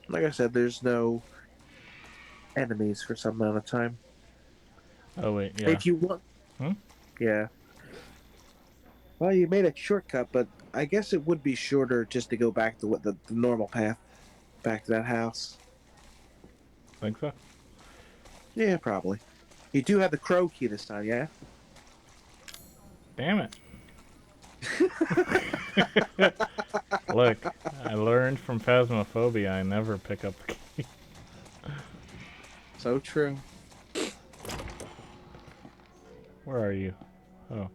Like I said, there's no enemies for some amount of time. Oh wait, yeah. If you want, Hmm? yeah. Well, you made a shortcut, but I guess it would be shorter just to go back to what the normal path, back to that house. Think so? Yeah, probably. You do have the crow key this time, yeah? Damn it. Look, I learned from Phasmophobia I never pick up the key. So true. Where are you? Oh.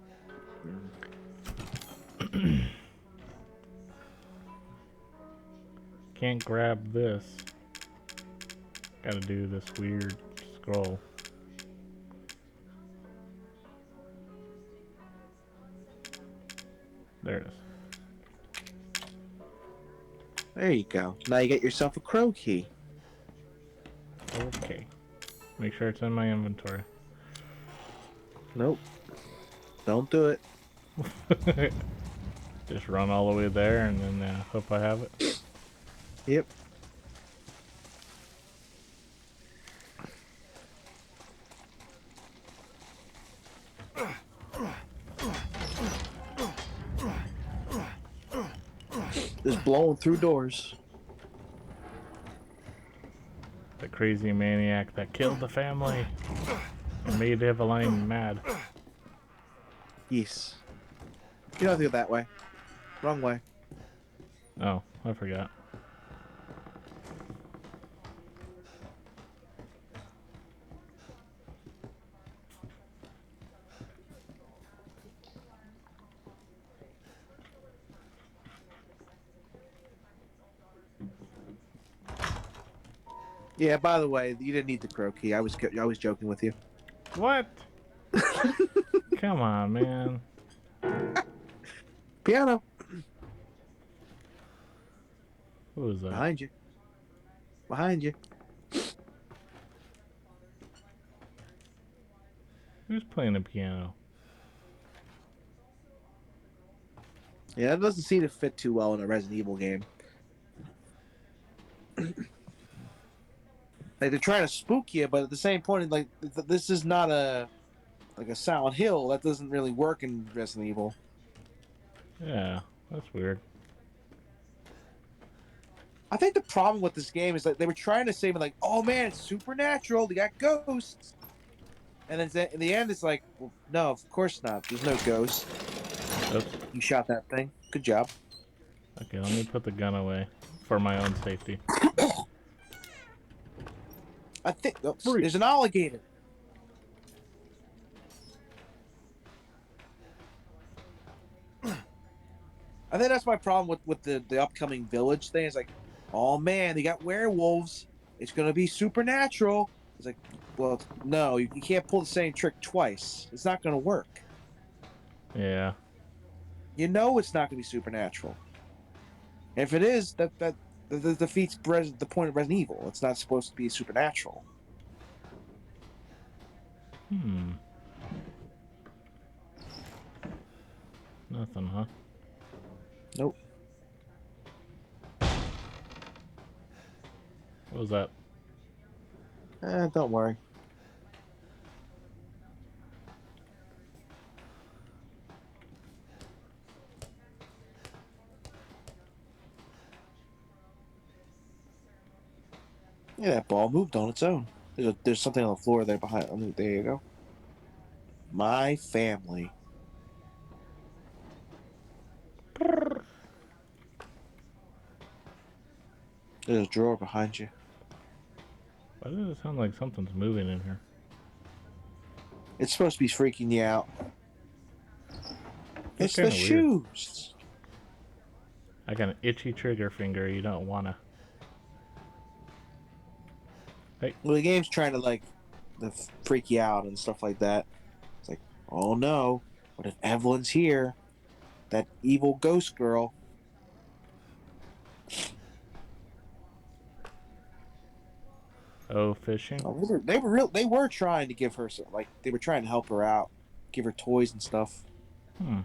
Can't grab this. Gotta do this weird scroll. There it is. There you go. Now you get yourself a crow key. Okay. Make sure it's in my inventory. Nope. Don't do it. Just run all the way there and then hope I have it. Yep. Just blowing through doors. The crazy maniac that killed the family and made Eveline mad. Yes. You don't have to go that way. Wrong way. Oh, I forgot. Yeah, by the way, you didn't need the crow key. I was joking with you. What? Come on, man. Piano. Who was that? Behind you. Behind you. Who's playing the piano? Yeah, that doesn't seem to fit too well in a Resident Evil game. Like they're trying to spook you, but at the same point, like this is not a Silent Hill. That doesn't really work in Resident Evil. Yeah, that's weird. I think the problem with this game is that they were trying to say like, oh man, it's supernatural. They got ghosts, and then in the end, it's like, well, no, of course not. There's no ghosts. Oops. You shot that thing. Good job. Okay, let me put the gun away for my own safety. I think oops, Freeze. there's an alligator. I think that's my problem with the upcoming village thing. It's like, oh man, they got werewolves. It's gonna be supernatural. It's like, well, no, you can't pull the same trick twice. It's not gonna work. Yeah. You know it's not gonna be supernatural. If it is, that defeats the point of Resident Evil. It's not supposed to be supernatural. Hmm. Nothing, huh? Nope. What was that? Don't worry. Yeah, that ball moved on its own. There's something on the floor there behind. There you go. My family. There's a drawer behind you. Why does it sound like something's moving in here? It's supposed to be freaking you out. That's It's kind the of weird. shoes. I got an itchy trigger finger. You don't wanna. Hey. Well, the game's trying to like freak you out and stuff like that. It's like, oh no, what if Evelyn's here? That evil ghost girl. Oh, fishing. Oh, they were trying to give her some, like they were trying to help her out, give her toys and stuff. Hmm.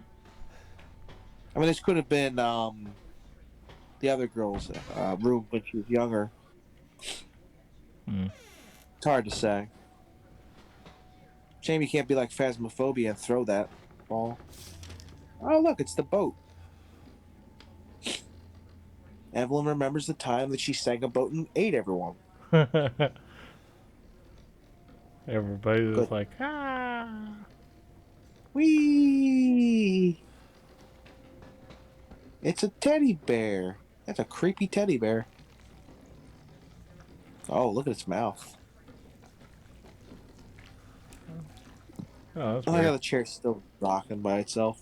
I mean, this could have been the other girl's room when she was younger. Hmm. It's hard to say. Shame you can't be like Phasmophobia and throw that ball. Oh, look, it's the boat. Evelyn remembers the time that she sank a boat and ate everyone. Everybody was Good. like, ah. Whee! It's a teddy bear. That's a creepy teddy bear. Oh, look at its mouth. Oh, that's Oh, yeah, weird. the chair's still rocking by itself.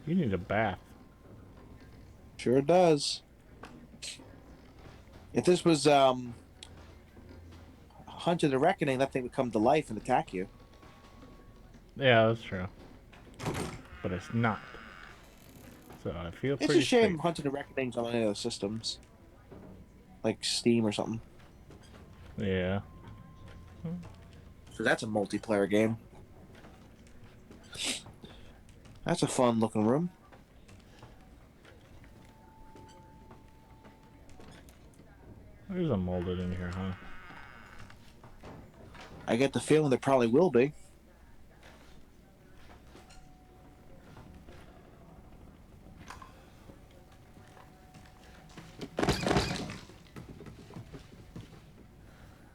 You need a bath. Sure does. If this was Hunt of the Reckoning, that thing would come to life and attack you. Yeah, that's true. But it's not. So I feel It's a pretty shame safe. Hunt of the Reckoning's on any other systems, like Steam or something. Yeah. So that's a multiplayer game. That's a fun looking room. There's a molded in here, huh? I get the feeling there probably will be.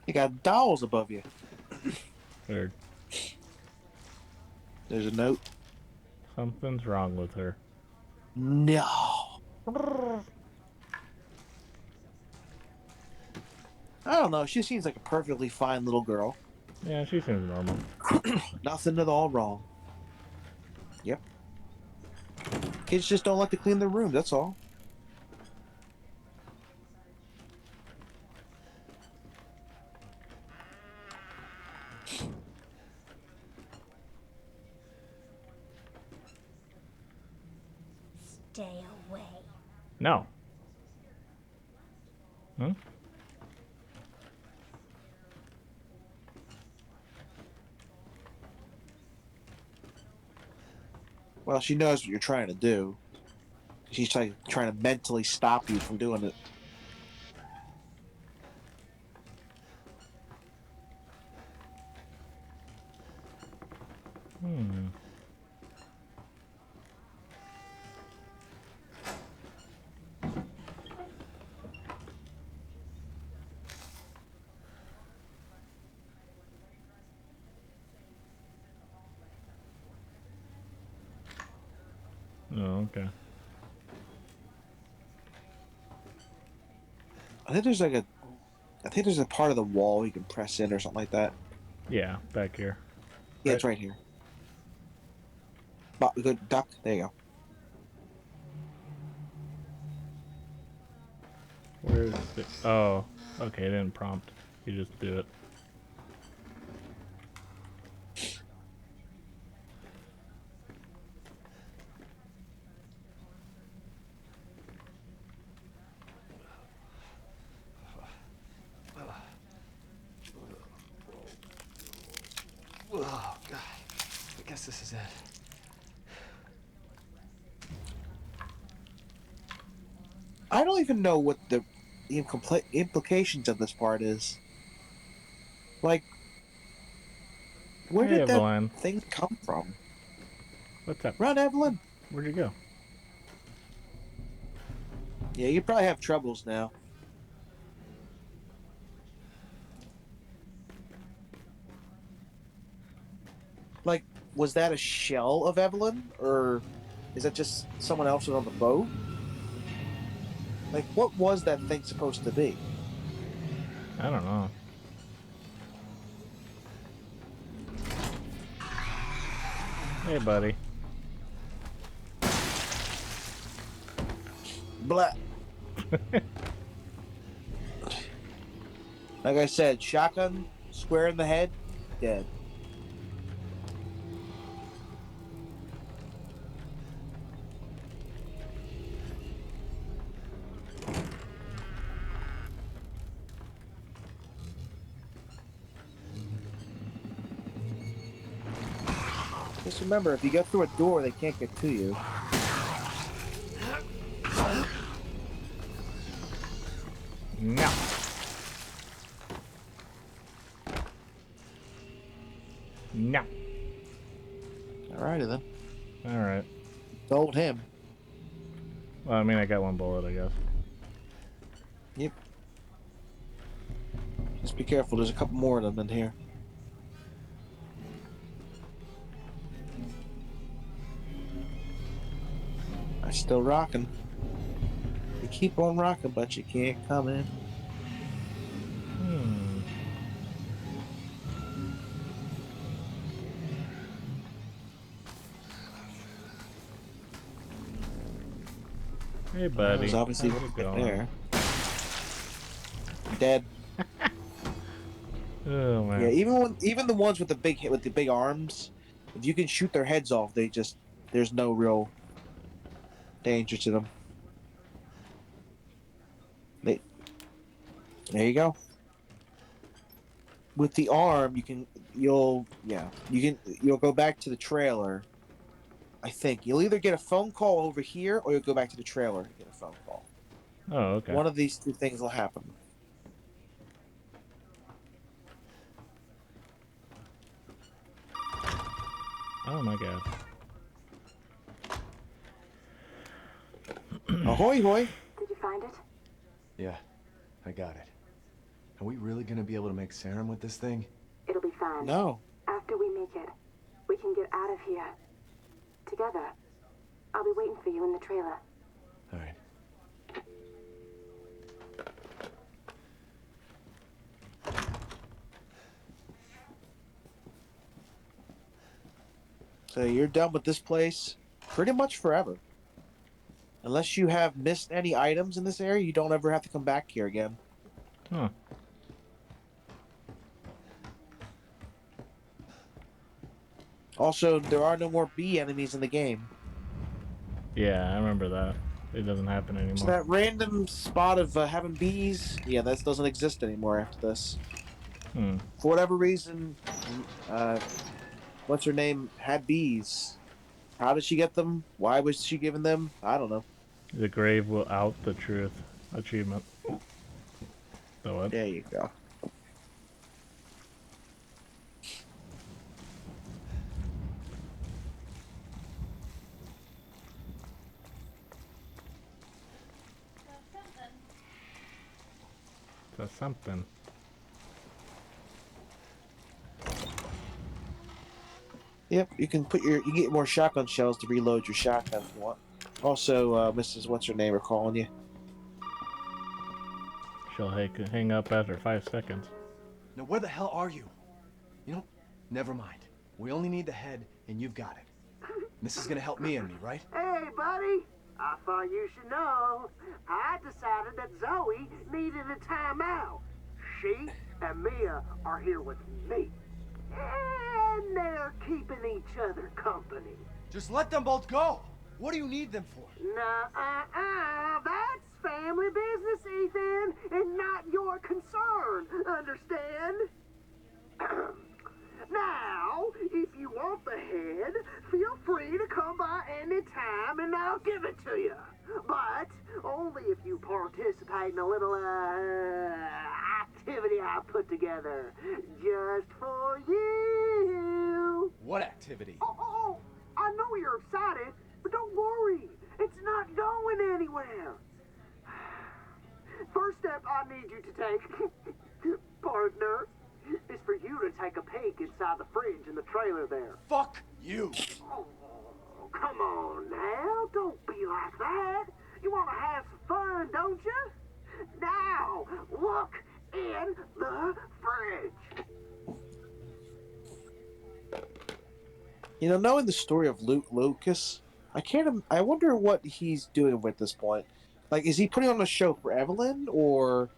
You got dolls above you. Weird. There's a note. Something's wrong with her. No. I don't know. She seems like a perfectly fine little girl. Yeah, she seems normal. Nothing at all wrong. Yep. Kids just don't like to clean their room, that's all. Stay away. No. Hmm? Well, she knows what you're trying to do. She's like trying to mentally stop you from doing it. Hmm. Oh, okay. I think there's like a I think there's a part of the wall you can press in or something like that. Yeah, back here. Yeah, Right. it's right here. Good duck. There you go. Where's the... Oh, okay, it didn't prompt. You just do it. Oh, God. I guess this is it. I don't even know what the implications of this part is. Like, where Hey, did that Evelyn. thing come from? What's up? Run, Evelyn. Where'd you go? Yeah, you probably have troubles now. Like, was that a shell of Evelyn, or is that just someone else was on the boat? Like, what was that thing supposed to be? I don't know. Hey, buddy. Blah. Like I said, shotgun, square in the head, dead. Just remember, if you get through a door, they can't get to you. No. No. Alrighty then. Alright. Told him. Well, I mean, I got one bullet, I guess. Yep. Just be careful. There's a couple more of them in here. I'm still rocking. You keep on rocking, but you can't come in. Hey, buddy. There's obviously How's one it right going? there. Dead. Oh man. Yeah, even the ones with the big arms, if you can shoot their heads off, there's no real danger to them. There you go. With the arm, you'll go back to the trailer. I think you'll either get a phone call over here, or you'll go back to the trailer and get a phone call. Oh, okay. One of these two things will happen. Oh my god. Ahoy, hoy! Did you find it? Yeah, I got it. Are we really gonna be able to make serum with this thing? It'll be fine. No. After we make it, we can get out of here. Together. I'll be waiting for you in the trailer. All right. So you're done with this place pretty much forever. Unless you have missed any items in this area, you don't ever have to come back here again. Huh. Also, there are no more bee enemies in the game. Yeah, I remember that. It doesn't happen anymore. So that random spot of having bees, yeah, that doesn't exist anymore after this. For whatever reason, what's her name had bees. How did she get them? Why was she given them? I don't know. The grave will out the truth. Achievement. So what? There you go. That's something. Yep, you get more shotgun shells to reload your shotgun if you want. Also, Mrs. What's her name are calling you. She'll hang up after 5 seconds. Now where the hell are you? You know, never mind. We only need the head, and you've got it. This is gonna help me and me, right? Hey, buddy. I thought you should know. I decided that Zoe needed a timeout. She and Mia are here with me. And they're keeping each other company. Just let them both go. What do you need them for? That's family business, Ethan, and not your concern. Understand? Now, if you want the head, feel free to come by anytime and I'll give it to you. But only if you participate in a little activity I put together just for you. What activity? Oh, I know you're excited, but don't worry. It's not going anywhere. First step I need you to take, partner, is for you to take a peek inside the fridge in the trailer there. Fuck you. Oh, come on now. Don't be like that. You want to have some fun, don't you? Now, look in the fridge. You know, knowing the story of Lucas, I wonder what he's doing at this point. Like, is he putting on a show for Evelyn, or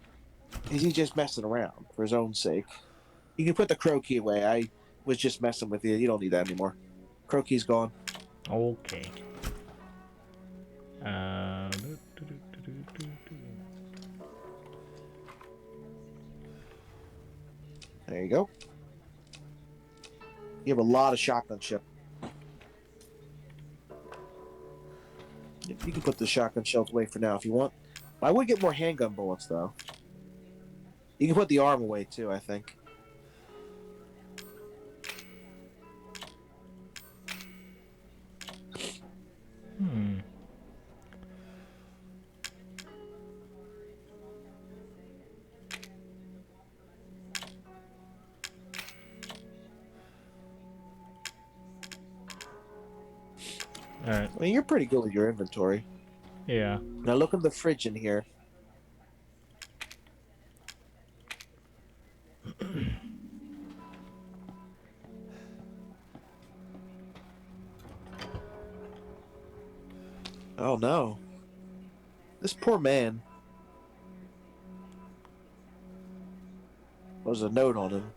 is he just messing around for his own sake? You can put the crow key away. I was just messing with you. You don't need that anymore. Crow key's gone. Okay. There you go. You have a lot of shotgun shell. You can put the shotgun shells away for now if you want. I would get more handgun bullets, though. You can put the arm away too, I think. Hmm. Alright. I mean, you're pretty good with your inventory. Yeah. Now look in the fridge in here. Oh no. This poor man. There's a note on him.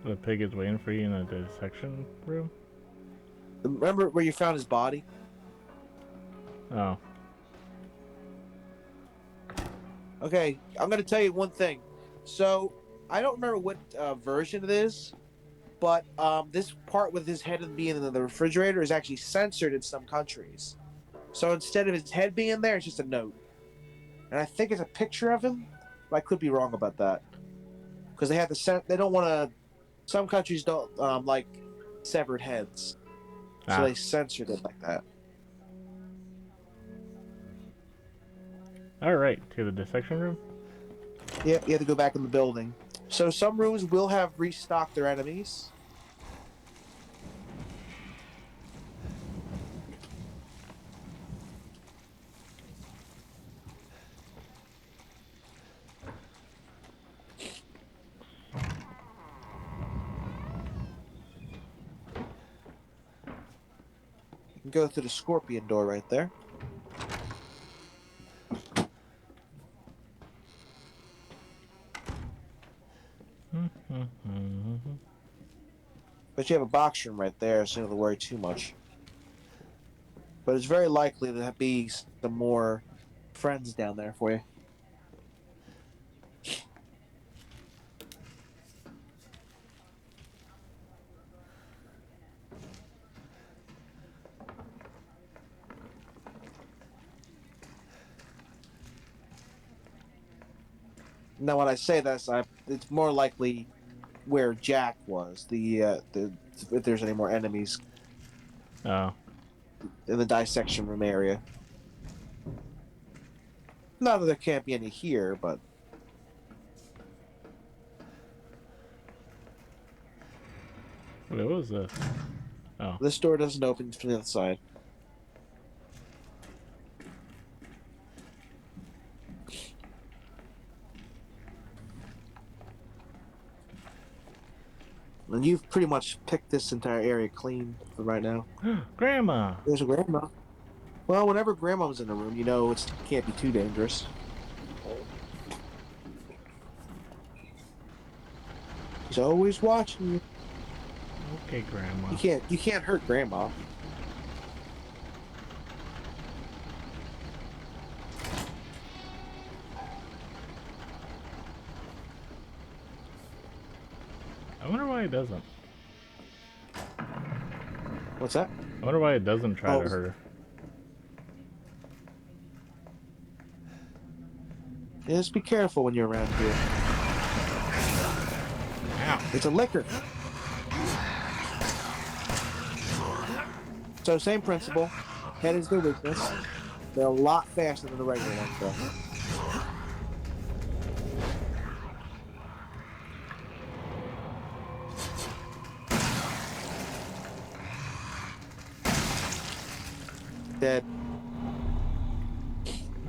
The pig is waiting for you in the dissection room? Remember where you found his body? Oh. Okay, I'm gonna tell you one thing. So I don't remember what version it is, but this part with his head being in the refrigerator is actually censored in some countries. So instead of his head being there, it's just a note, and I think it's a picture of him. But I could be wrong about that because they have to they don't want to. Some countries don't like severed heads, so Ah. they censored it like that. Alright, to the dissection room? Yeah, you have to go back in the building. So some rooms will have restocked their enemies. You can go through the scorpion door right there. But you have a box room right there, so you don't have to worry too much. But it's very likely to be some more friends down there for you. Now, when I say this, it's more likely where Jack was. The if there's any more enemies Oh. in the dissection room area. Not that there can't be any here, but What was this? Oh. this door doesn't open from the other side. And you've pretty much picked this entire area clean for right now. Grandma! There's a grandma. Well, whenever grandma's in the room, you know it can't be too dangerous. She's always watching you. Okay, Grandma. You can't hurt grandma. I wonder why it doesn't. What's that? I wonder why it doesn't try to hurt her. Yeah, just be careful when you're around here. Ow. It's a liquor. So same principle. Head is their weakness. They're a lot faster than the regular ones, though. Dead.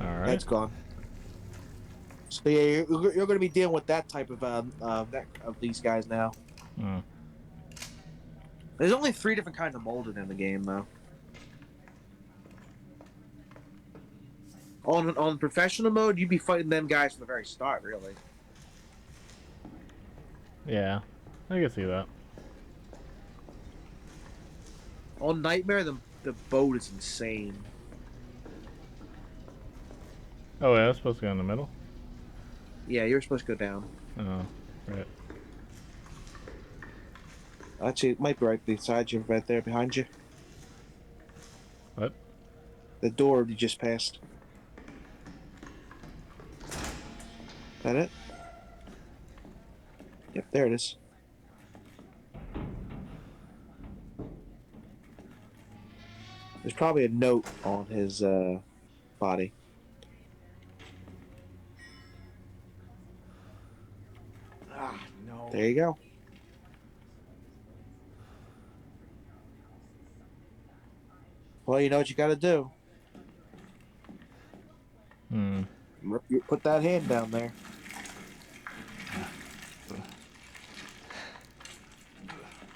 Alright. Head's gone. So yeah, you're going to be dealing with that type of these guys now. Hmm. There's only 3 different kinds of molded in the game, though. On professional mode, you'd be fighting them guys from the very start, really. Yeah, I can see that. On Nightmare, the boat is insane. Oh, yeah, that's supposed to go in the middle? Yeah, you're supposed to go down. Oh, right. Actually, it might be right beside you, right there behind you. What? The door you just passed. That it? Yep, there it is. There's probably a note on his body. Ah, no. There you go. Well, you know what you got to do. Hmm. Put that hand down there.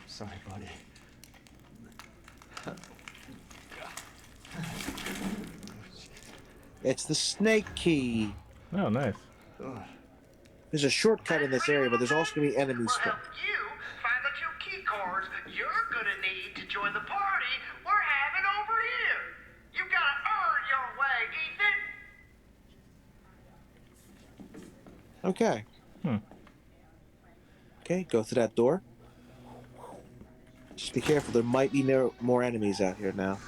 Sorry, buddy. It's the snake key. Oh, nice. There's a shortcut in this area, but there's also going to be enemies. We'll help you find the 2 key cards you're gonna need to join the party we're having over here. You gotta earn your way, Ethan. Okay. Hmm. Okay, go through that door. Just be careful. There might be more enemies out here now.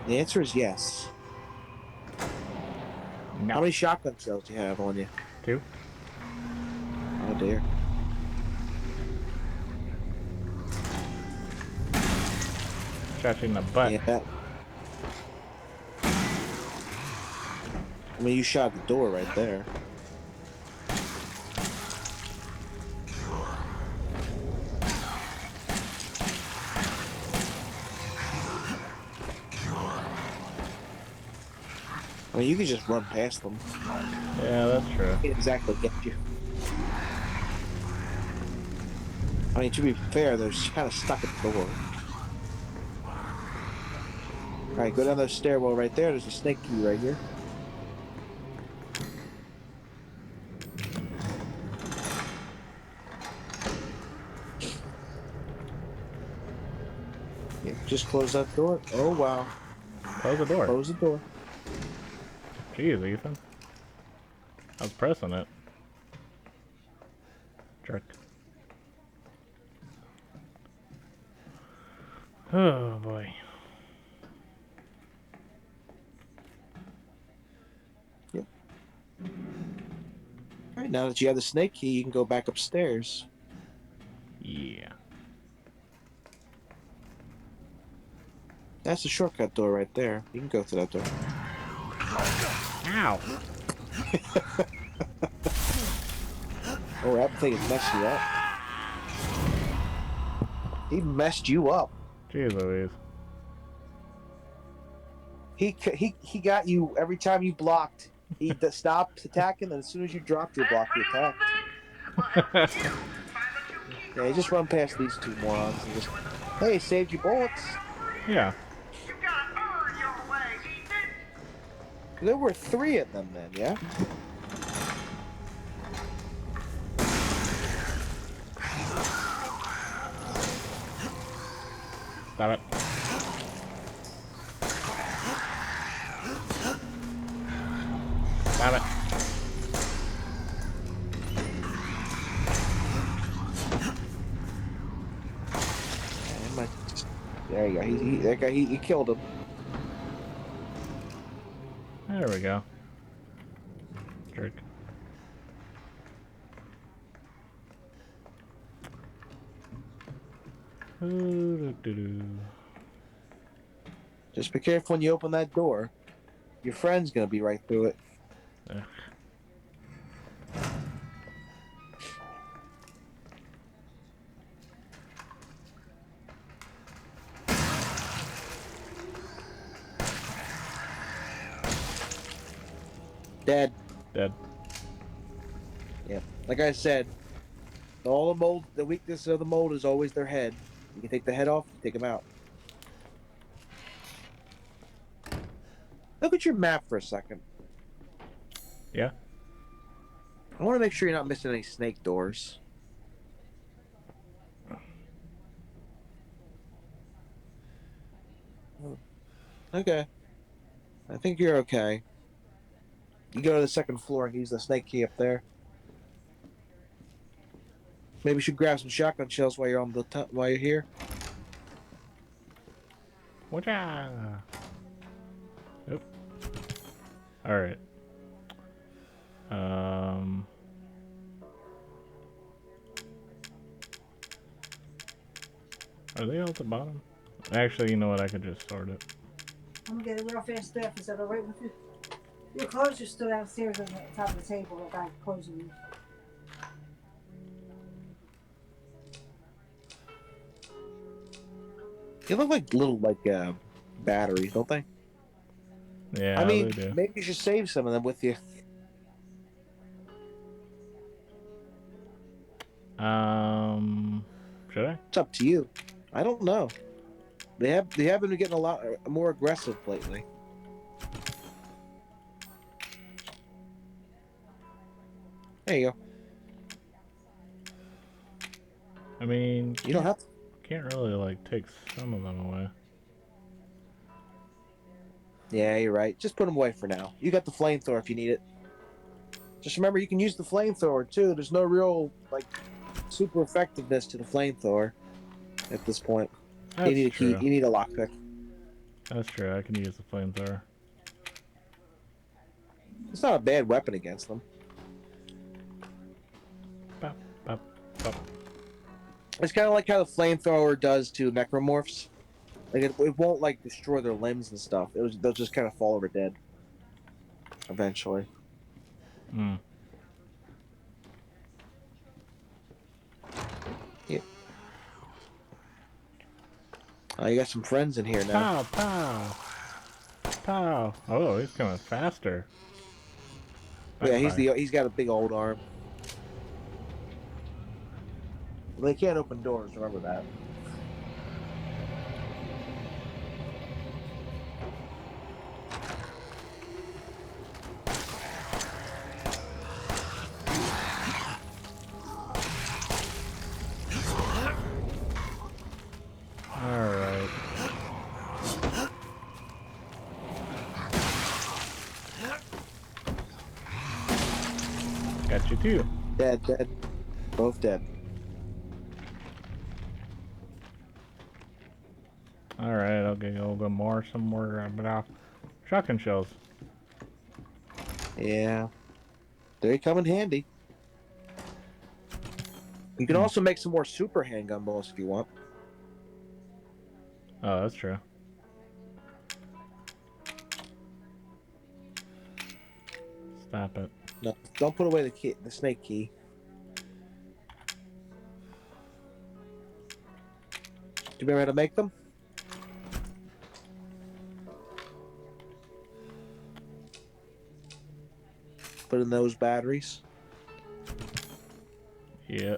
The answer is yes. No. How many shotgun shells do you have on you? 2. Oh dear. Shot you in the butt. Yeah. I mean, you shot the door right there. I mean, you could just run past them. Yeah, that's true. Can't exactly get you. I mean, to be fair, they're kind of stuck at the door. Alright, go down the stairwell right there. There's a snake key right here. Yeah, just close that door. Oh, wow. Close the door. Close the door. Jeez, Ethan. I was pressing it. Jerk. Oh, boy. Alright, now that you have the snake key, you can go back upstairs. Yeah. That's the shortcut door right there. You can go through that door. Ow! Oh, that thing has messed you up. He messed you up. Jeez Louise. He got you every time you blocked. He stopped attacking, and as soon as you dropped your block, he attacked. Yeah, just run past these 2 morons and just, hey, saved you bullets. Yeah. You gotta earn your way, Ethan. There were 3 of them then, yeah? Stop it. Stop it. There you go. That guy, he killed him. There we go. Jerk. Ooh-doo-doo-doo. Just be careful when you open that door. Your friend's gonna be right through it. Ugh. Dead. Dead. Yeah. Like I said, all the mold, the weakness of the mold is always their head. You can take the head off, take them out. Look at your map for a second. Yeah. I want to make sure you're not missing any snake doors. Okay. I think you're okay. You go to the 2nd floor and use the snake key up there. Maybe you should grab some shotgun shells while you're on the while you're here. Whatcha? Oop. Alright. Are they all at the bottom? Actually, you know what? I could just sort it. I'm gonna get it real fast stuff. Is that alright with you? Your clothes are still downstairs on the top of the table. The guy closing you. They look like little batteries, don't they? Yeah, I mean, they do. maybe you should save some of them with you. Should I? It's up to you. I don't know. They have been getting a lot more aggressive lately. There you go. I mean, You don't have to. can't really like take some of them away. Yeah, you're right. Just put them away for now. You got the flamethrower if you need it. Just remember, you can use the flamethrower too. There's no real super effectiveness to the flamethrower at this point. That's You need a key. true. You need a lockpick. That's true. I can use the flamethrower. It's not a bad weapon against them. Bop, bop, bop. It's kind of like how the flamethrower does to necromorphs. Like it won't destroy their limbs and stuff. They'll just kind of fall over dead. Eventually. Hmm. Yeah. Oh, you got some friends in here now. Pow, pow, pow. Oh, he's coming faster. Yeah, Backfire. he's got a big old arm. They can't open doors. Remember that. Alright. Got you too. Dead. Both dead. Alright, I'll get a little bit more, some more shotgun shells. Yeah. They come in handy. You can also make some more super handgun bullets if you want. Oh, that's true. Stop it. No, don't put away the snake key. Do you remember how to make them? Put in those batteries. Yeah.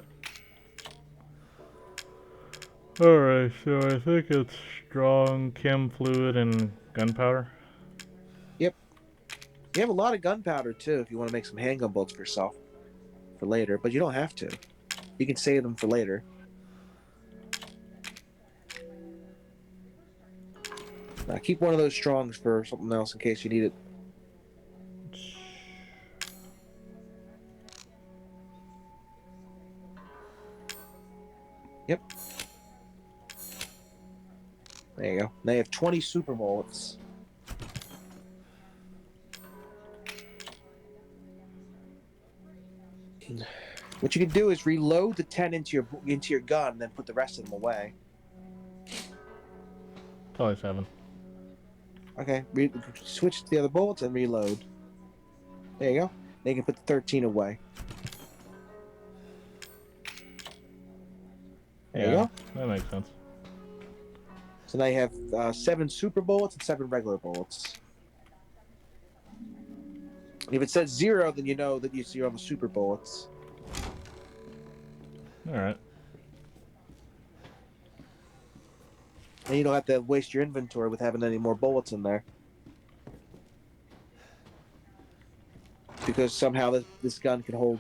Alright, so I think it's strong chem fluid and gunpowder. Yep. You have a lot of gunpowder too if you want to make some handgun bullets for yourself for later, but you don't have to. You can save them for later. Now keep one of those strongs for something else in case you need it. Yep. There you go. They have 20 super bullets. What you can do is reload the 10 into your gun, and then put the rest of them away. It's only 7. Okay. Switch to the other bullets and reload. There you go. Then you can put the 13 away. There you go. That makes sense. So now you have 7 super bullets and 7 regular bullets. If it says 0, then you know that you're on the super bullets. Alright. And you don't have to waste your inventory with having any more bullets in there. Because somehow this gun can hold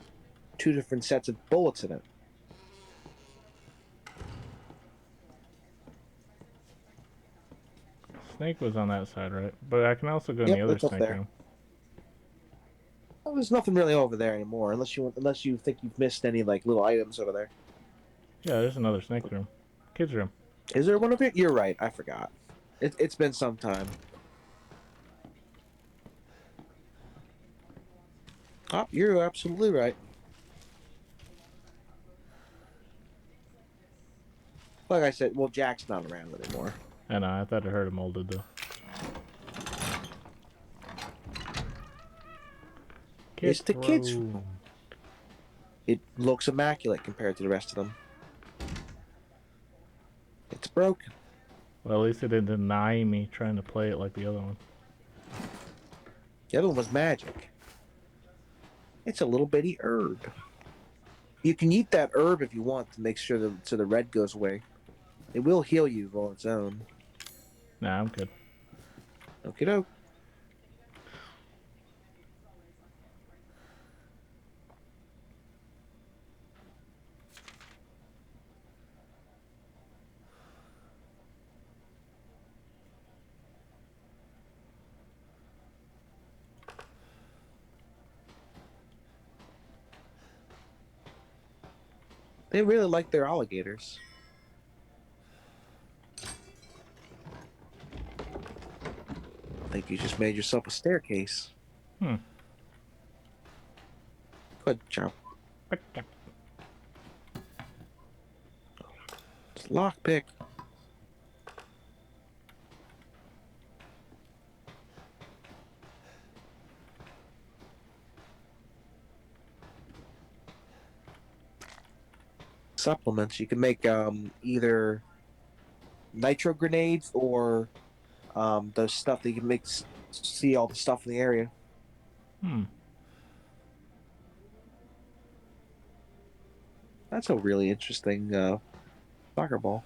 2 different sets of bullets in it. Snake was on that side, right? But I can also go in Yep, the other it's up snake there. room. Well, there's nothing really over there anymore, unless you think you've missed any little items over there. Yeah, there's another snake room. Kids room. Is there one over here? You're right. I forgot. It's been some time. Oh, you're absolutely right. Like I said, well, Jack's not around anymore. I know, I thought I heard him molded though. It's Kick the kids' room. room. It looks immaculate compared to the rest of them. It's broken. Well, at least it didn't deny me trying to play it like the other one. The other one was magic. It's a little bitty herb. You can eat that herb if you want to make sure the red goes away. It will heal you on its own. Nah, I'm good. Okie doke. They really like their alligators. I think you just made yourself a staircase. Hmm. Good job. It's lockpick. Supplements. You can make either nitro grenades or those stuff that you can make see all the stuff in the area. Hmm. That's a really interesting soccer ball.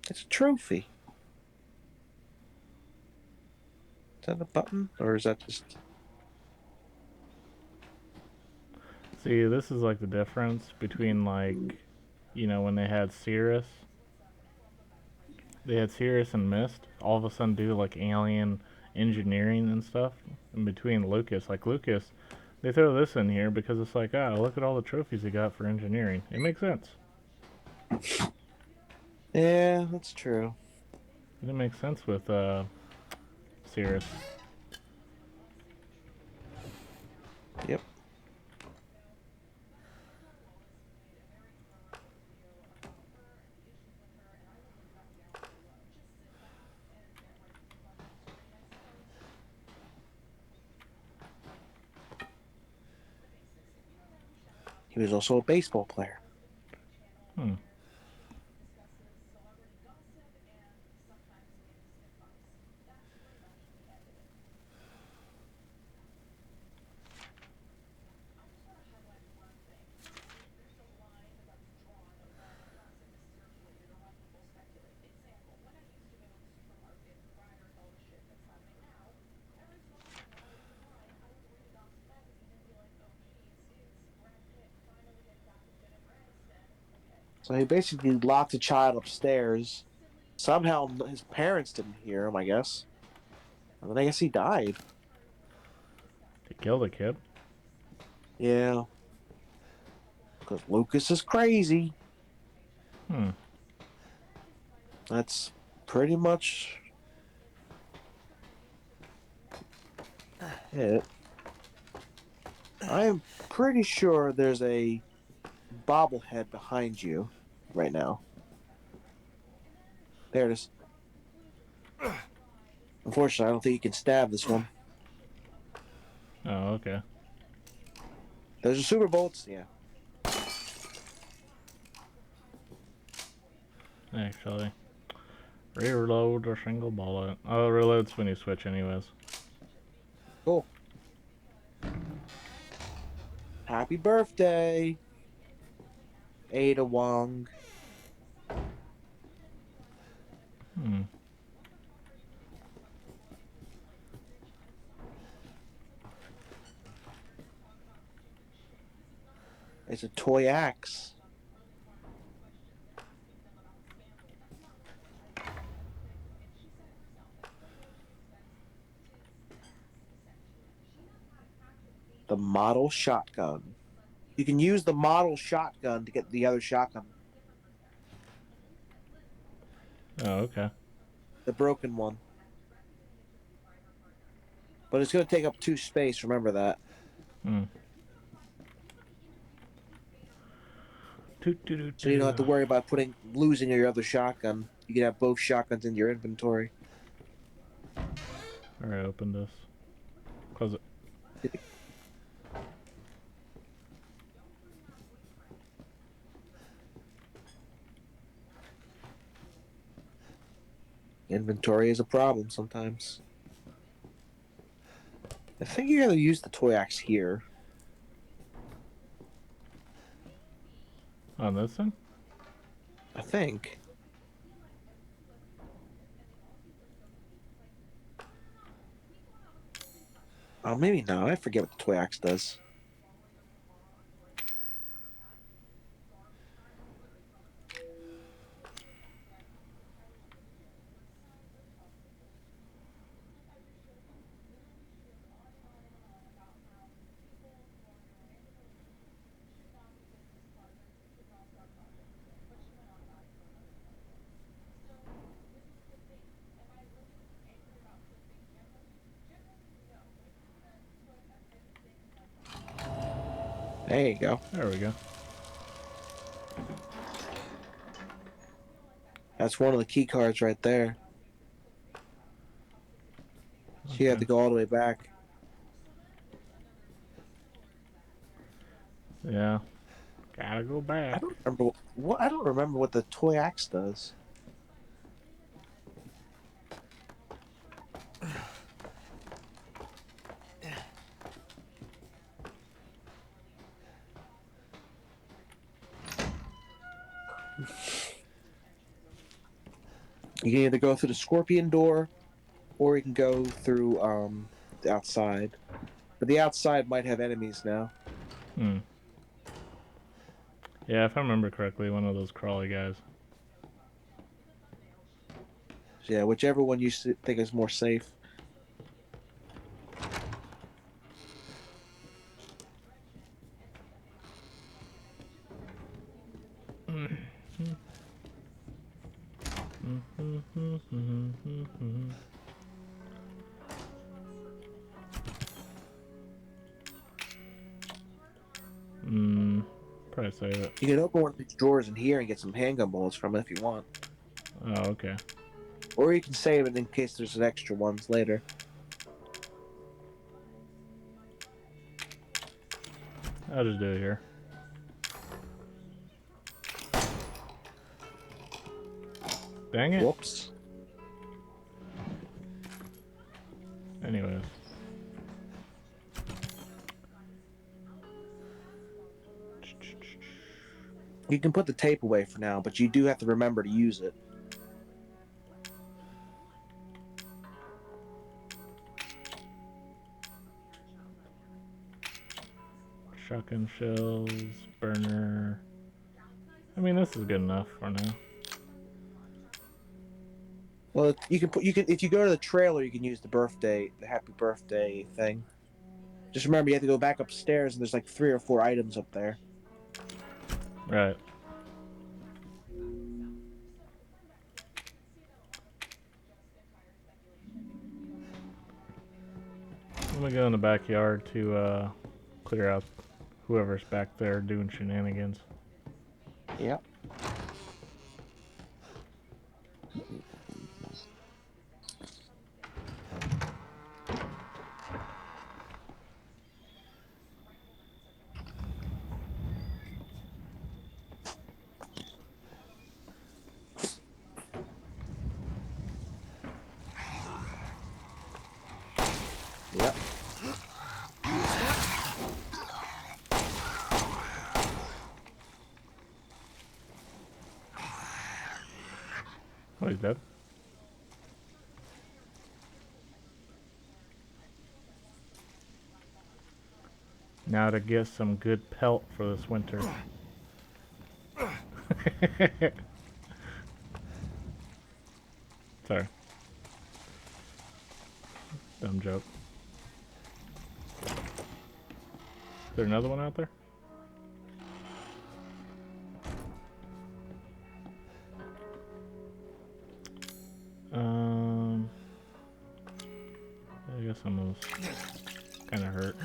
It's a trophy. Is that a button or is that just? See, this is like the difference between like, you know, when they had Cirrus. They had Cirrus and Mist. All of a sudden do like alien engineering and stuff. In between Lucas, like Lucas, they throw this in here because it's like, ah, look at all the trophies he got for engineering. It makes sense. Yeah, that's true. It didn't make sense with Cirrus. Yep. He was also a baseball player. Hmm. So he basically locked a child upstairs. Somehow his parents didn't hear him, I guess. And then I guess he died. To kill the kid. Yeah. Because Lucas is crazy. Hmm. That's pretty much it. I am pretty sure there's a bobblehead behind you right now. There it is. Unfortunately, I don't think you can stab this one. Oh, okay. Those are super bolts. Yeah. Actually. Reload a single bullet. Oh, reloads when you switch anyways. Cool. Happy birthday, Ada Wong. Hmm. It's a toy axe. The model shotgun. You can use the model shotgun to get the other shotgun. Oh, okay. The broken one. But it's going to take up 2 space. Remember that. Hmm. So you don't have to worry about losing your other shotgun. You can have both shotguns in your inventory. Alright, open this. Close it. Inventory is a problem sometimes. I think you're going to use the toy axe here. On this thing? I think. Oh, maybe not. I forget what the toy axe does. There you go. There we go. That's one of the key cards right there. So you have to Okay. go all the way back. Yeah. Gotta go I back. don't remember what I don't remember what the toy axe does. You can either go through the scorpion door, or you can go through the outside. But the outside might have enemies now. Hmm. Yeah, if I remember correctly, one of those crawly guys. So yeah, whichever one you think is more safe. Probably save it. You can open one of these drawers in here and get some handgun bullets from it if you want. Oh, okay. Or you can save it in case there's an extra ones later. I'll just do it here. Dang it. Whoops. Anyways. You can put the tape away for now, but you do have to remember to use it. Shotgun shells, burner. I mean, this is good enough for now. Well, you can if you go to the trailer, you can use the happy birthday thing. Just remember, you have to go back upstairs, and there's like 3 or 4 items up there. Right. I'm gonna go in the backyard to clear out whoever's back there doing shenanigans. Yep. Yep. Oh, he's dead. Now to get some good pelt for this winter. Sorry. Dumb joke. Is there another one out there? some of us kind of hurt.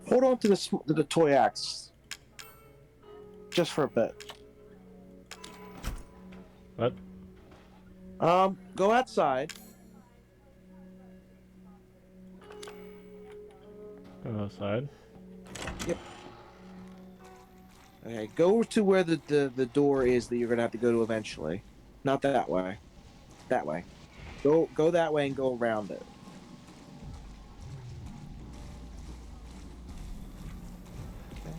Hold on to the toy axe. Just for a bit. What? Go outside. Go outside. Yep. Okay, go to where the door is that you're gonna have to go to eventually. Not that way. That way. Go that way and go around it. Okay.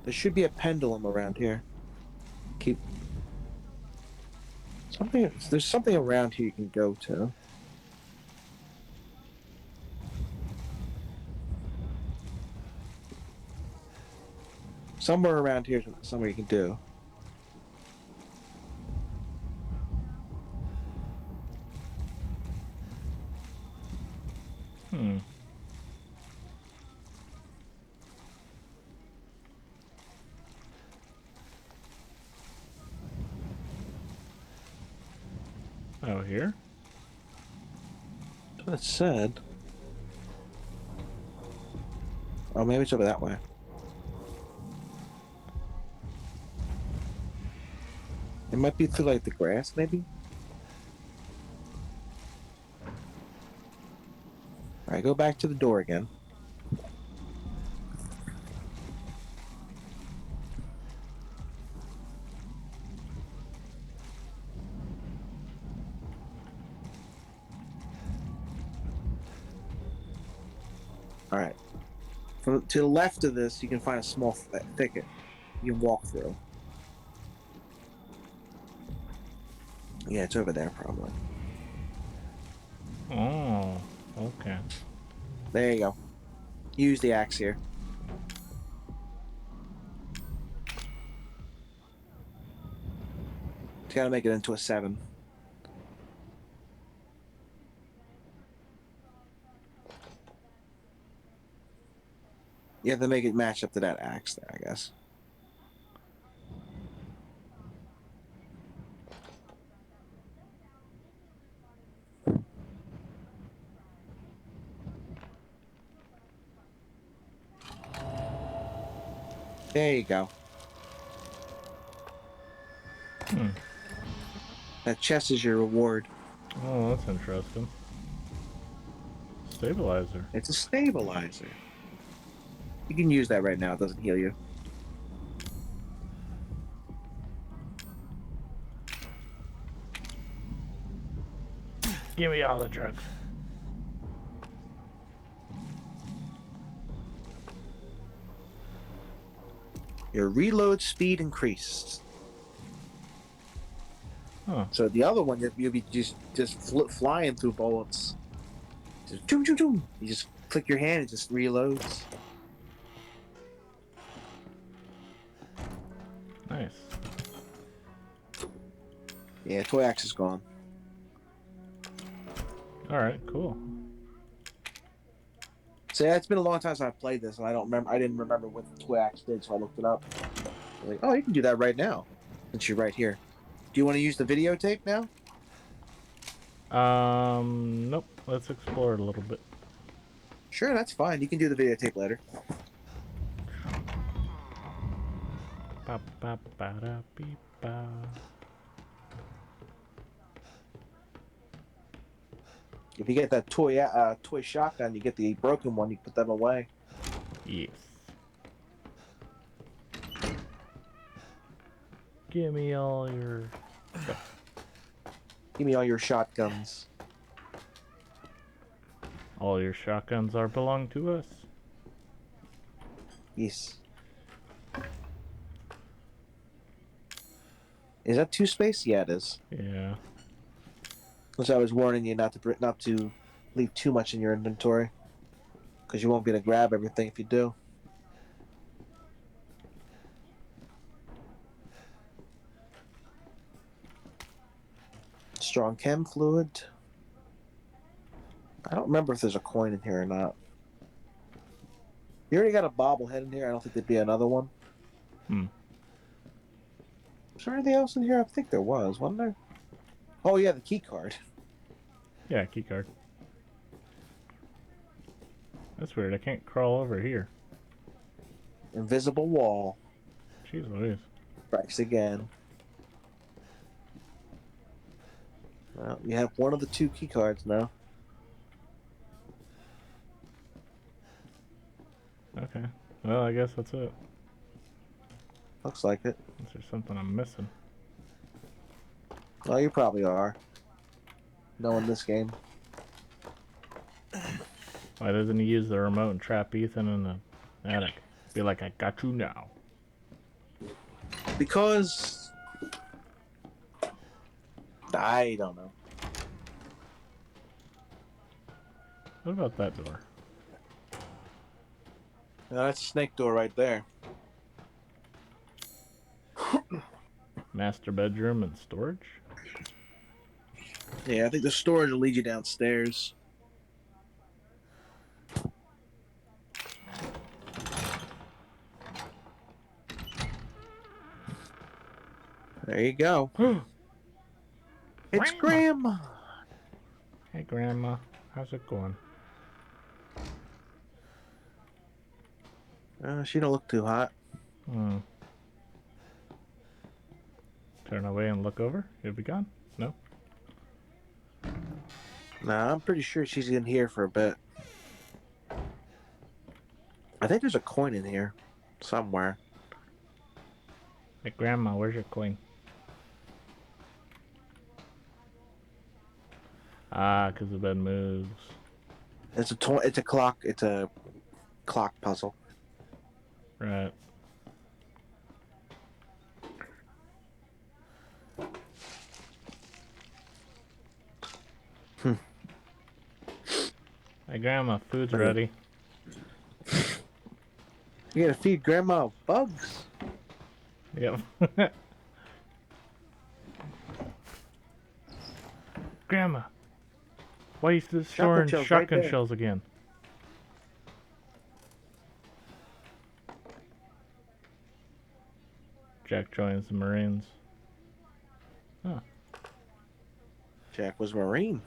There should be a pendulum around here. Keep something. There's something around here you can go to. Somewhere around here, somewhere you can do. Hmm. Oh, here? That's what it said. Oh, maybe it's over that way. It might be through like the grass, maybe. All right, go back to the door again. All right. To the left of this, you can find a small thicket you can walk through. Yeah, it's over there probably. Oh, okay. There you go. Use the axe here. Just gotta make it into a 7. You have to make it match up to that axe there, I guess. There you go. Hmm. That chest is your reward. Oh, that's interesting. Stabilizer. It's a stabilizer. You can use that right now. It doesn't heal you. Give me all the drugs. Your reload speed increased. Huh. So the other one, you'll be just flying through bullets. Just choom, choom, choom. You just click your hand, it just reloads. Nice. Yeah, toy axe is gone. Alright, cool. So yeah, it's been a long time since I played this, and I don't remember. I didn't remember what the toy axe did, so I looked it up. I was like, oh, you can do that right now, since you're right here. Do you want to use the videotape now? Nope. Let's explore it a little bit. Sure, that's fine. You can do the videotape later. Ba ba ba da beep ba. If you get that toy shotgun, you get the broken one. You put them away. Yes. Give me all your stuff. Give me all your shotguns. All your shotguns are belong to us. Yes. Is that 2 space? Yeah, it is. Yeah. Which I was warning you not to leave too much in your inventory, because you won't be able to grab everything if you do. Strong chem fluid. I don't remember if there's a coin in here or not. You already got a bobblehead in here. I don't think there'd be another one. Hmm. Was there anything else in here? I think there was, wasn't there? Oh yeah, the key card. Yeah, key card. That's weird. I can't crawl over here. Invisible wall. Jeez Louise. Strikes again. Well, you have one of the 2 key cards now. Okay. Well, I guess that's it. Looks like it. Is there something I'm missing? Well, you probably are. Knowing this game. Why doesn't he use the remote and trap Ethan in the attic? Be like, I got you now. Because... I don't know. What about that door? No, that's a snake door right there. Master bedroom and storage? Yeah, I think the storage will lead you downstairs. There you go. It's Grandma. Hey, Grandma. How's it going? She don't look too hot. Hmm. Turn away and look over. You'll be gone? No? Nah, I'm pretty sure she's in here for a bit. I think there's a coin in here. Somewhere. Hey, Grandma, where's your coin? Ah, because the bed moves. It's a clock. It's a clock puzzle. Right. Hey, Grandma, food's ready. You gotta feed Grandma bugs. Yep. Grandma, why are you still storing shells right shotgun there. shells again? Jack joins the Marines. Huh. Jack was Marine.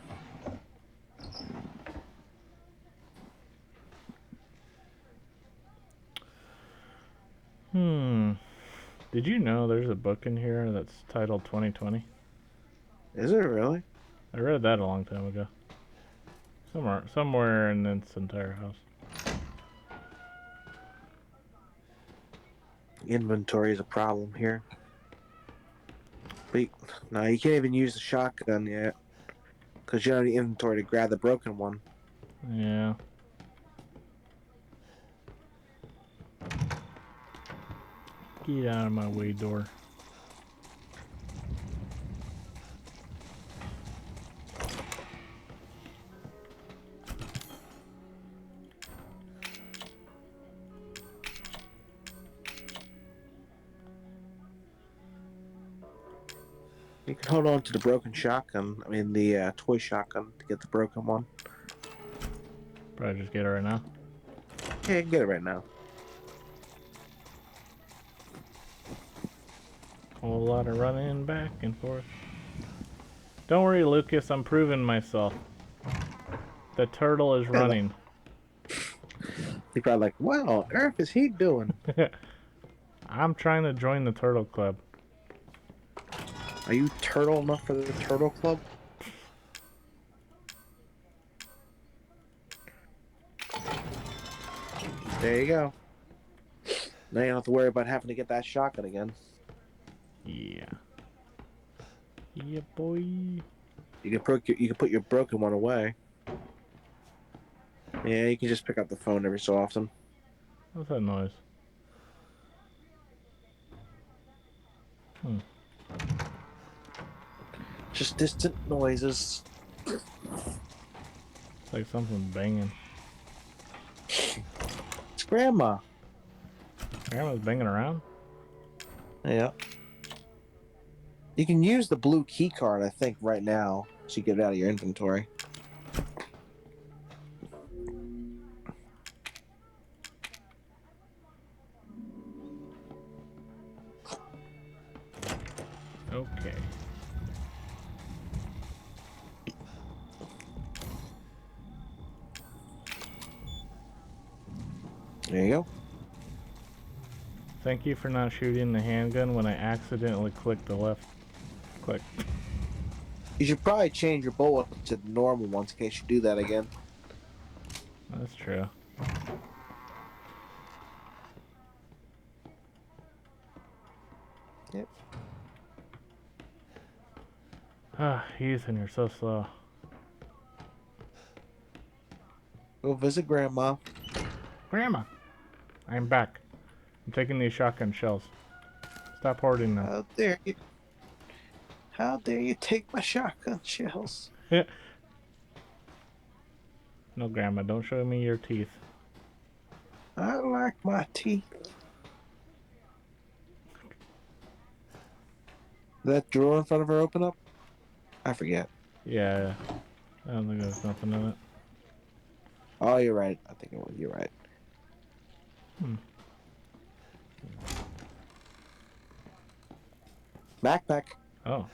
Did you know there's a book in here that's titled 2020? Is it really? I read that a long time ago. Somewhere in its entire house. Inventory is a problem here. But no, you can't even use the shotgun yet. Because you don't have the inventory to grab the broken one. Yeah. Get out of my way, door. You can hold on to the broken shotgun. I mean, the toy shotgun to get the broken one. Probably just get it right now. Yeah, you can get it right now. Whole lot of running back and forth. Don't worry, Lucas. I'm proving myself. The turtle is running. You're probably like, what on earth is he doing? I'm trying to join the turtle club. Are you turtle enough for the turtle club? There you go. Now you don't have to worry about having to get that shotgun again. Yeah. Yeah, boy. You can put your broken one away. Yeah, you can just pick up the phone every so often. What's that noise? Just distant noises. It's like something banging. It's Grandma. Grandma's banging around? Yeah. You can use the blue key card, I think, right now to get it out of your inventory. Okay. There you go. Thank you for not shooting the handgun when I accidentally clicked the left click. You should probably change your bullet to the normal ones in case you do that again. That's true. Yep. Ah, Ethan, you're so slow. Go visit Grandma. Grandma! I'm back. I'm taking these shotgun shells. Stop hoarding them. How dare you? How dare you take my shotgun shells? No, Grandma, don't show me your teeth. I like my teeth. Did that drawer in front of her open up? I forget. Yeah, I don't think there's nothing in it. Oh, you're right. I think you're right. Backpack. Oh,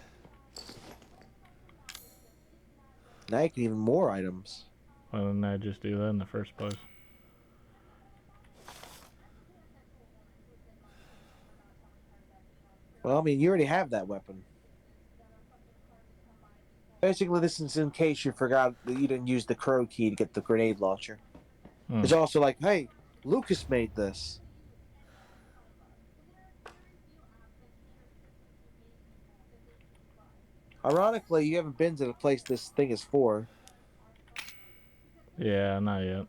Now you can even more items. why didn't I just do that in the first place? Well, I mean, you already have that weapon. Basically, this is in case you forgot that you didn't use the crow key to get the grenade launcher. It's also like, hey, Lucas made this. Ironically, you haven't been to the place this thing is for. Yeah, not yet.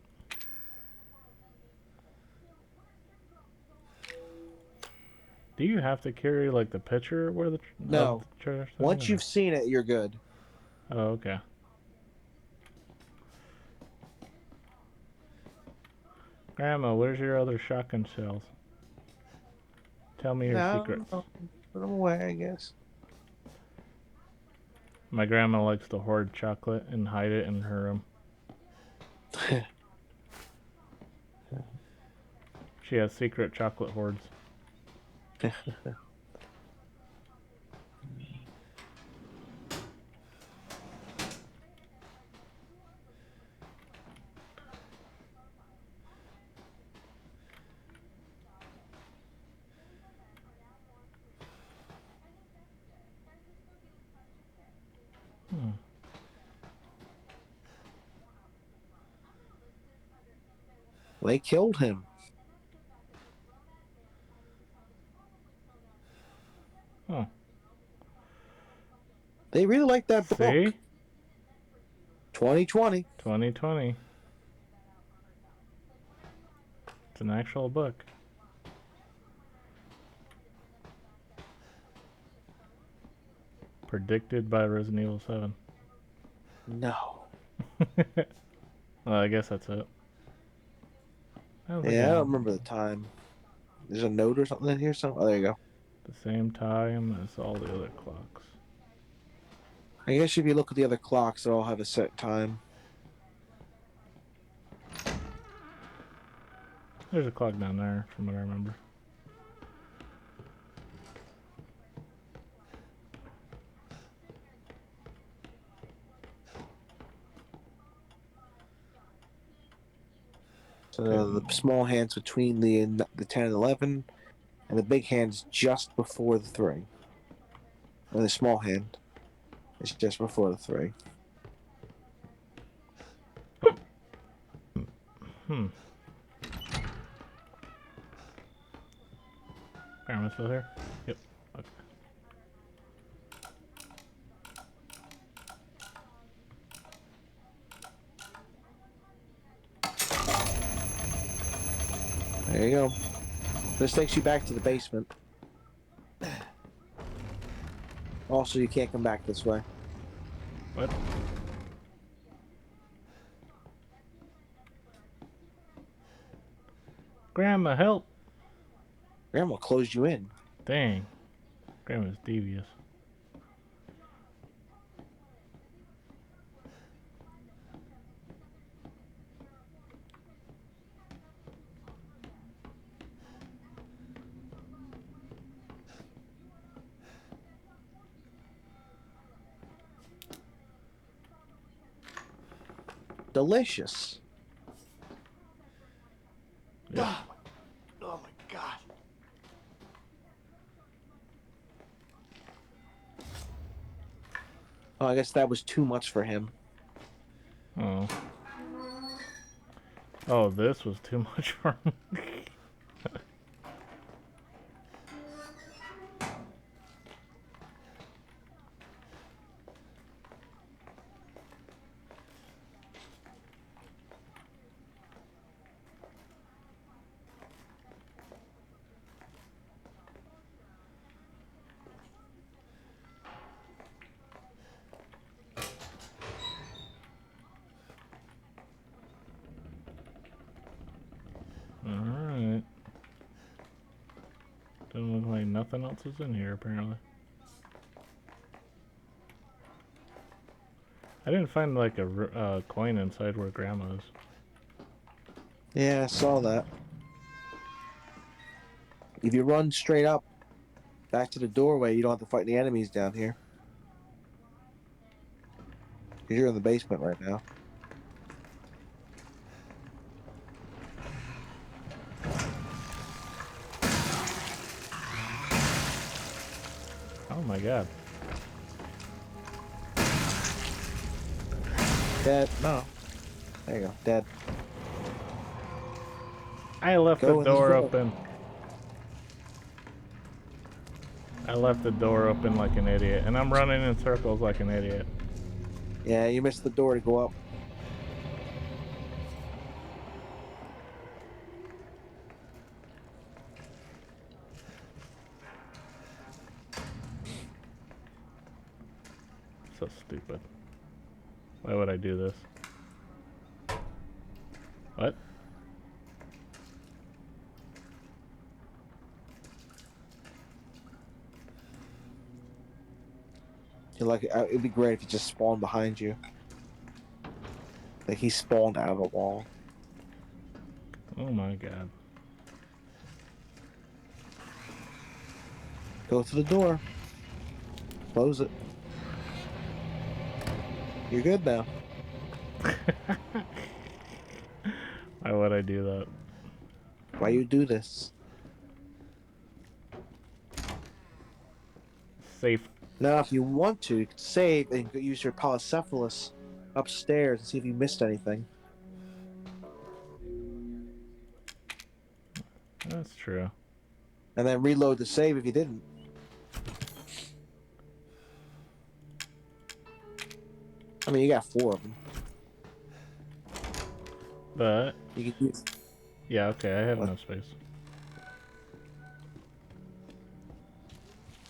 Do you have to carry like the picture where the No. the trash thing, Once or- you've seen it, you're good. Oh, okay. Grandma, where's your other shotgun shells? Tell me your secrets. Put them away, I guess. My grandma likes to hoard chocolate and hide it in her room. She has secret chocolate hoards. They killed him. Huh. They really like that book. See? 2020. 2020. It's an actual book. Predicted by Resident Evil 7. No. Well, I guess that's it. Yeah, I don't remember the time. There's a note or something in here. Oh, there you go. The same time as all the other clocks. I guess if you look at the other clocks, they all have a set time. There's a clock down there, from what I remember. So the small hand's between the 10 and 11, and the big hand's just before the 3. And the small hand is just before the 3. Grandma's still here? Yep. Okay. There you go. This takes you back to the basement. Also, you can't come back this way. What? Grandma, help! Grandma closed you in. Dang. Grandma's devious. delicious. Yeah. Oh my god. Oh, I guess that was too much for him. Oh. Oh, this was too much for me. Alright. Doesn't look like nothing else is in here, apparently. I didn't find like a coin inside where Grandma is. Yeah, I saw that. If you run straight up back to the doorway, you don't have to fight any enemies down here. Because you're in the basement right now. Oh my god. Dead. No. There you go. Dead. I left Go the in this door door. open. I left the door open like an idiot, and I'm running in circles like an idiot. Yeah, you missed the door to go up. So stupid. Why would I do this? What? You're like, it'd be great if he just spawned behind you. Like he spawned out of a wall. Oh my god. Go to the door. Close it. You're good now. Why would I do that? Why you do this? Safe. Now, if you want to, you could save and use your polycephalus upstairs and see if you missed anything. That's true. And then reload the save if you didn't. I mean, you got 4 of them. But, You could use. yeah, okay, I have What? enough space.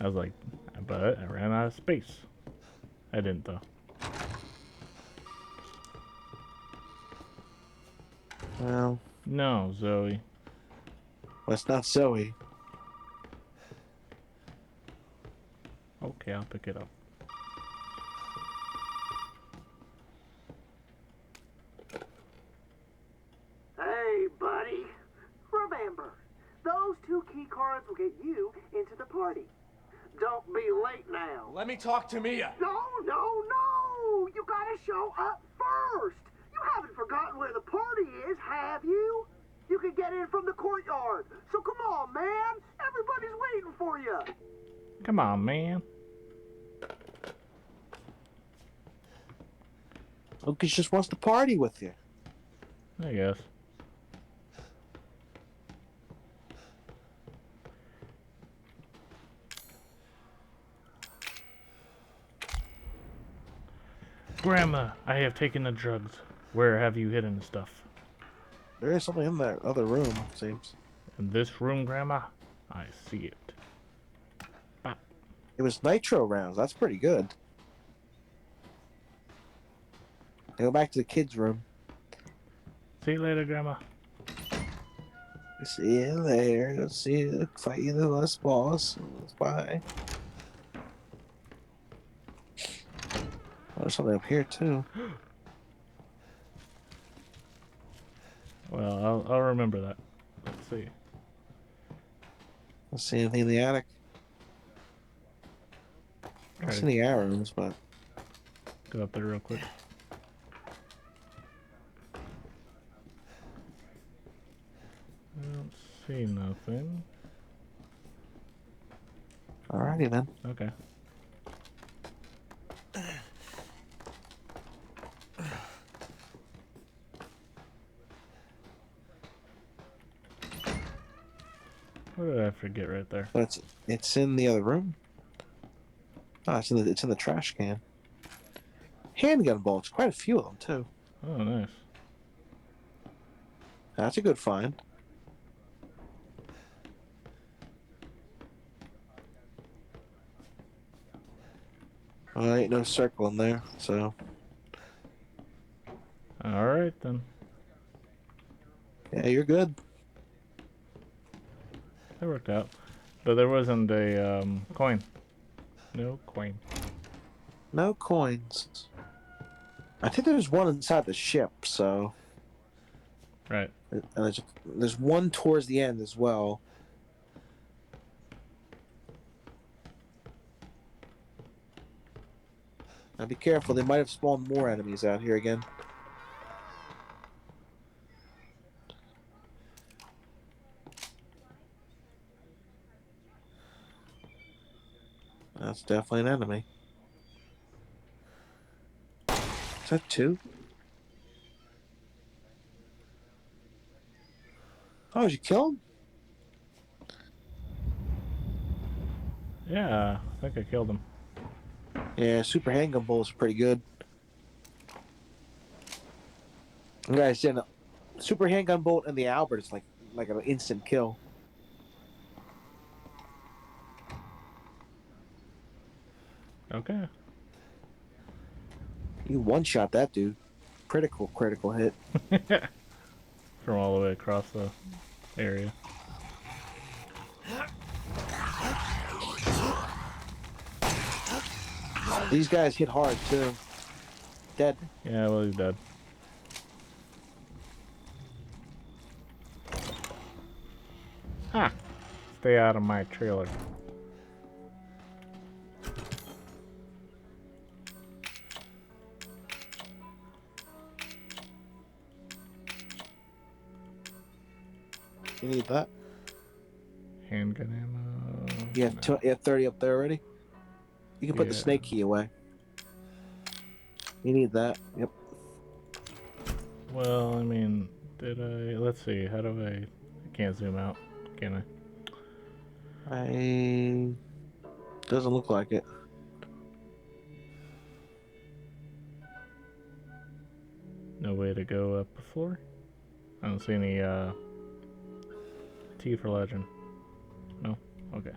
I was like, but I ran out of space. I didn't, though. Well, No, Zoe. it's not Zoe. Okay, I'll pick it up. Hey, buddy. Remember, those 2 key cards will get you into the party. Don't be late now. Let me talk to Mia. No, no, no! You gotta show up first! You haven't forgotten where the party is, have you? You can get in from the courtyard. So come on, man! Everybody's waiting for you! Come on, man. Lucas just wants to party with you. I guess. Grandma, I have taken the drugs. Where have you hidden the stuff? There is something in that other room, it seems. In this room, Grandma? I see it. Bop. It was nitro rounds. That's pretty good. Go back to the kids' room. See you later, Grandma. See you later. Let's see you fight you the last boss. Bye. Oh, there's something up here too. Well, I'll remember that. Let's see. Let's see anything in the attic. I don't see any arrows, but Go up there real quick. see nothing. Alrighty then. Okay. What did I forget right there? But it's in the other room. Oh, it's in the trash can. Handgun bolts, quite a few of them too. Oh, nice. That's a good find. Ain't no circle in there, so Alright then. yeah, you're good. That worked out. But there wasn't a coin. No coin. No coins. I think there's one inside the ship, so Right. and there's one towards the end as well. Now be careful, they might have spawned more enemies out here again. That's definitely an enemy. Is that two? Oh, did you kill him? Yeah, I think I killed him. Yeah, super handgun bullets are pretty good. You guys did a super handgun bolt and the Albert is like an instant kill. Okay. You one shot that dude. Critical hit. From all the way across the area. These guys hit hard too. Dead. Yeah, well, he's dead. Ha! Stay out of my trailer. You need that. Handgun ammo. You have, No. you have 30 up there already? You can put the Yeah. snake key away. You need that. Yep. Well, I mean, did I? Let's see. How do I can't zoom out, can I? Doesn't look like it. No way to go up the floor? I don't see any, T for legend. No? Okay.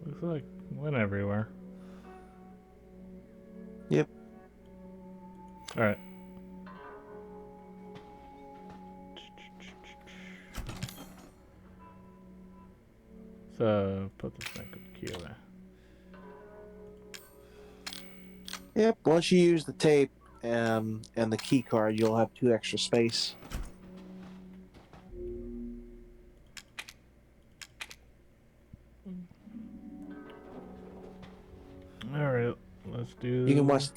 Looks like went everywhere. Yep. Alright. So, put the snake key away. Yep. Once you use the tape and the key card, you'll have 2 extra space. Alright, let's do... You can watch the tape.